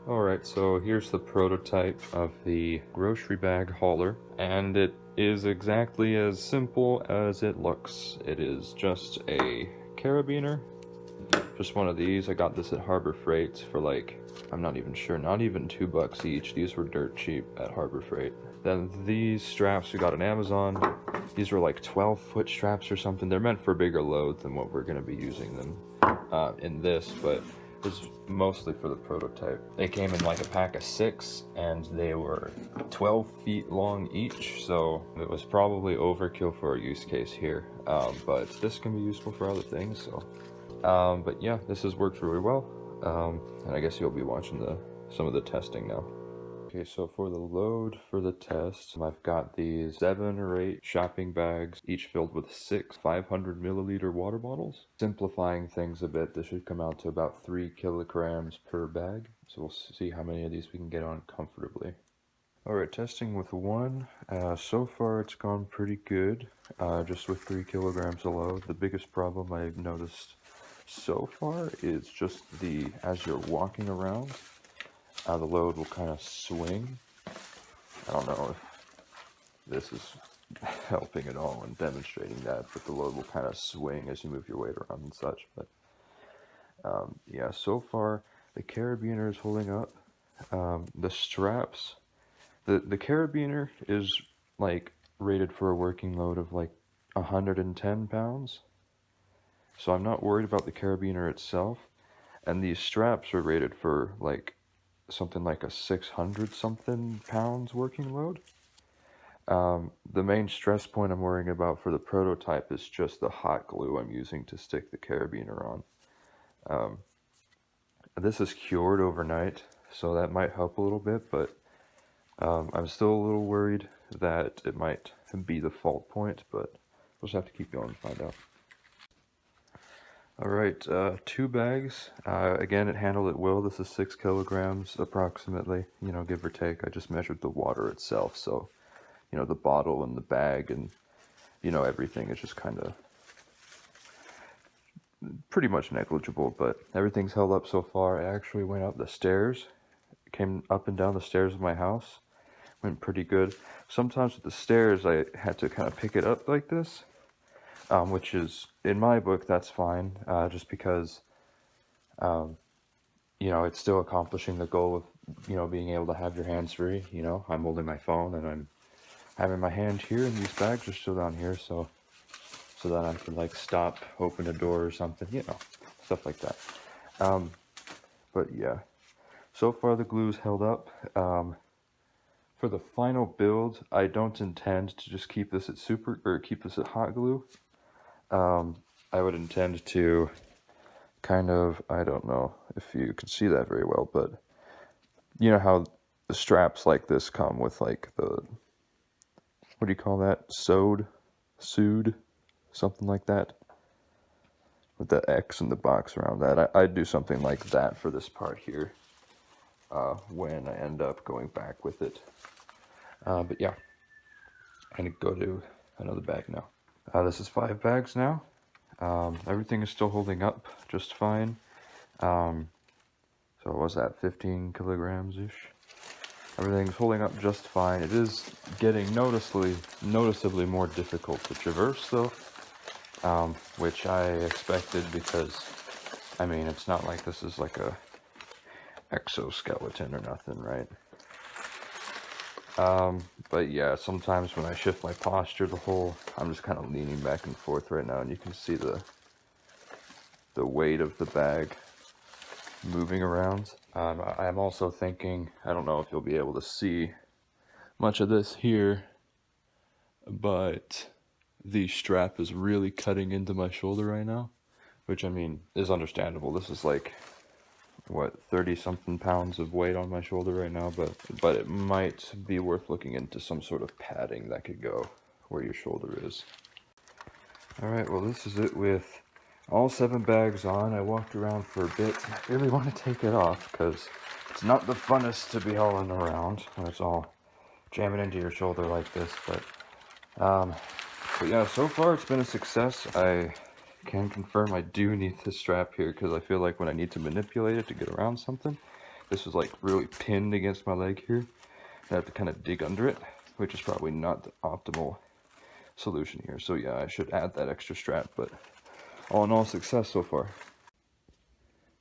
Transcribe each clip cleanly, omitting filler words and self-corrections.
Alright, so here's the prototype of the grocery bag hauler, and it is exactly as simple as it looks. It is just a carabiner, just one of these. I got this at Harbor Freight for like, I'm not even sure, not even $2 each. These were dirt cheap at Harbor Freight. Then these straps we got on Amazon. These were like 12-foot straps or something. They're meant for bigger load than what we're going to be using them in this, but this is mostly for the prototype. They came in like a pack of 6, and they were 12 feet long each, so it was probably overkill for our use case here. But this can be useful for other things, so. But yeah, this has worked really well, and I guess you'll be watching some of the testing now. Okay, so for the load for the test, I've got these 7 or 8 shopping bags, each filled with 6 500 milliliter water bottles. Simplifying things a bit, this should come out to about 3 kilograms per bag. So we'll see how many of these we can get on comfortably. Alright, testing with 1. So far it's gone pretty good, just with 3 kilograms of load. The biggest problem I've noticed so far is just as you're walking around, the load will kind of swing. I don't know if this is helping at all in demonstrating that, but the load will kind of swing as you move your weight around and such. But yeah, so far the carabiner is holding up. The straps, the carabiner is like rated for a working load of like 110 pounds. So I'm not worried about the carabiner itself. And these straps are rated for like something like a 600 something pounds working load. The main stress point I'm worrying about for the prototype is just the hot glue I'm using to stick the carabiner on. This is cured overnight, so that might help a little bit, but I'm still a little worried that it might be the fault point, but we'll just have to keep going and find out. Alright, 2 bags. Again, it handled it well. This is 6 kilograms approximately, give or take. I just measured the water itself, so, the bottle and the bag and, everything is just kind of pretty much negligible, but everything's held up so far. I actually went up the stairs, came up and down the stairs of my house, went pretty good. Sometimes with the stairs, I had to kind of pick it up like this. Which is, in my book, that's fine, just because, it's still accomplishing the goal of, being able to have your hands free. I'm holding my phone and I'm having my hand here, and these bags are still down here, so that I can, like, stop, open a door or something, stuff like that. But yeah, so far the glue's held up. For the final build, I don't intend to just keep this at hot glue. I would intend to kind of, I don't know if you could see that very well, but you know how the straps like this come with like what do you call that? Sewed, something like that, with the X in the box around that. I'd do something like that for this part here, when I end up going back with it. But yeah, I'm gonna go to another bag now. This is 5 bags now. Everything is still holding up just fine. So what was that, 15 kilograms-ish? Everything's holding up just fine. It is getting noticeably more difficult to traverse though, which I expected because, I mean, it's not like this is like a exoskeleton or nothing, right? But yeah, sometimes when I shift my posture, I'm just kind of leaning back and forth right now, and you can see the weight of the bag moving around. I'm also thinking, I don't know if you'll be able to see much of this here, but the strap is really cutting into my shoulder right now, which, I mean, is understandable. This is like, what, 30-something pounds of weight on my shoulder right now, but it might be worth looking into some sort of padding that could go where your shoulder is. Alright, well, this is it with all 7 bags on. I walked around for a bit. I really want to take it off because it's not the funnest to be hauling around when it's all jamming into your shoulder like this, but yeah, so far it's been a success. I can confirm I do need this strap here because I feel like when I need to manipulate it to get around something, this was like really pinned against my leg here. I have to kind of dig under it, which is probably not the optimal solution here. So yeah, I should add that extra strap, but all in all, success so far.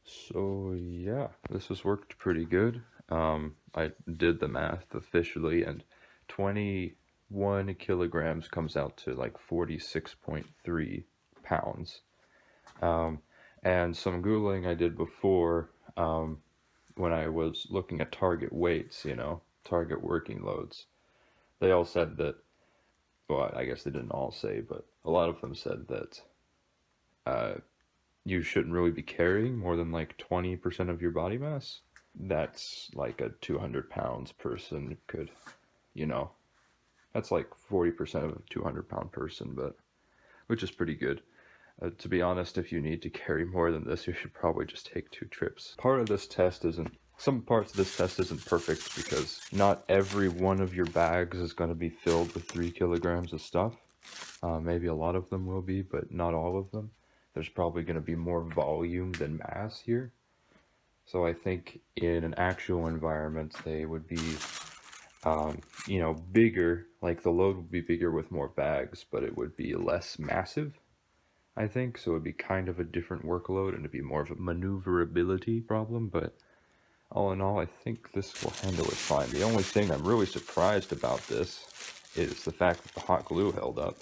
So yeah, this has worked pretty good. I did the math officially, and 21 kilograms comes out to like 46.3 pounds. Um, and some Googling I did before, when I was looking at target weights, target working loads, they all said that, well, I guess they didn't all say, but a lot of them said that uh, you shouldn't really be carrying more than like 20% of your body mass. That's like a 200 pounds person could, you know, that's like 40% of a 200-pound person, but which is pretty good. To be honest, if you need to carry more than this, you should probably just take 2 trips. Some parts of this test isn't perfect because not every one of your bags is going to be filled with 3 kilograms of stuff. Maybe a lot of them will be, but not all of them. There's probably going to be more volume than mass here. So I think in an actual environment, they would be, bigger, like the load would be bigger with more bags, but it would be less massive, I think. So it'd be kind of a different workload and it'd be more of a maneuverability problem, but all in all, I think this will handle it fine. The only thing I'm really surprised about this is the fact that the hot glue held up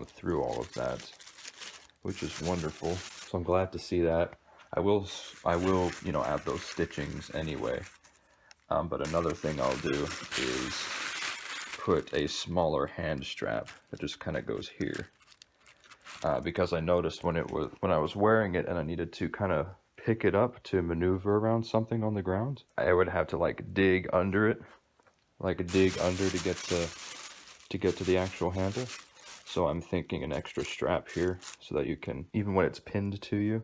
through all of that, which is wonderful. So I'm glad to see that. I will, add those stitchings anyway. But another thing I'll do is put a smaller hand strap that just kind of goes here. Because I noticed when I was wearing it and I needed to kind of pick it up to maneuver around something on the ground, I would have to like dig under it, to get to the actual handle. So I'm thinking an extra strap here so that you can, even when it's pinned to you,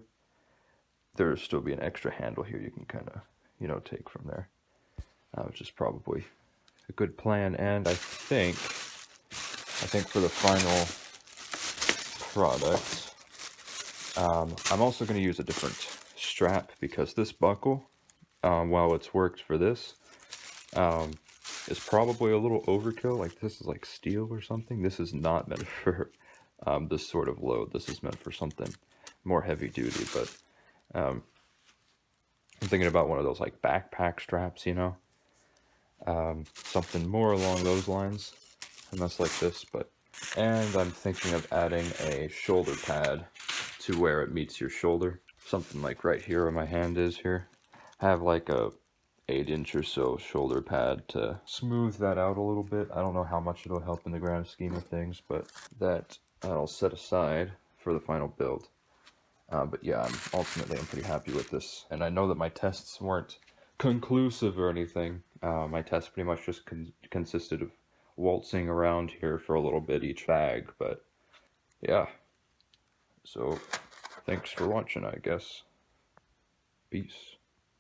there'll still be an extra handle here you can kind of, take from there, which is probably a good plan. And I think for the final product, I'm also going to use a different strap because this buckle, while it's worked for this, is probably a little overkill. Like this is like steel or something. This is not meant for this sort of load. This is meant for something more heavy duty, but I'm thinking about one of those like backpack straps, something more along those lines, and less like this. And I'm thinking of adding a shoulder pad to where it meets your shoulder, something like right here where my hand is here. I have like a 8-inch or so shoulder pad to smooth that out a little bit. I don't know how much it'll help in the grand scheme of things, but that I'll set aside for the final build. But yeah, I'm pretty happy with this, and I know that my tests weren't conclusive or anything. My tests pretty much just consisted of waltzing around here for a little bit each bag, but yeah. So thanks for watching, I guess. Peace.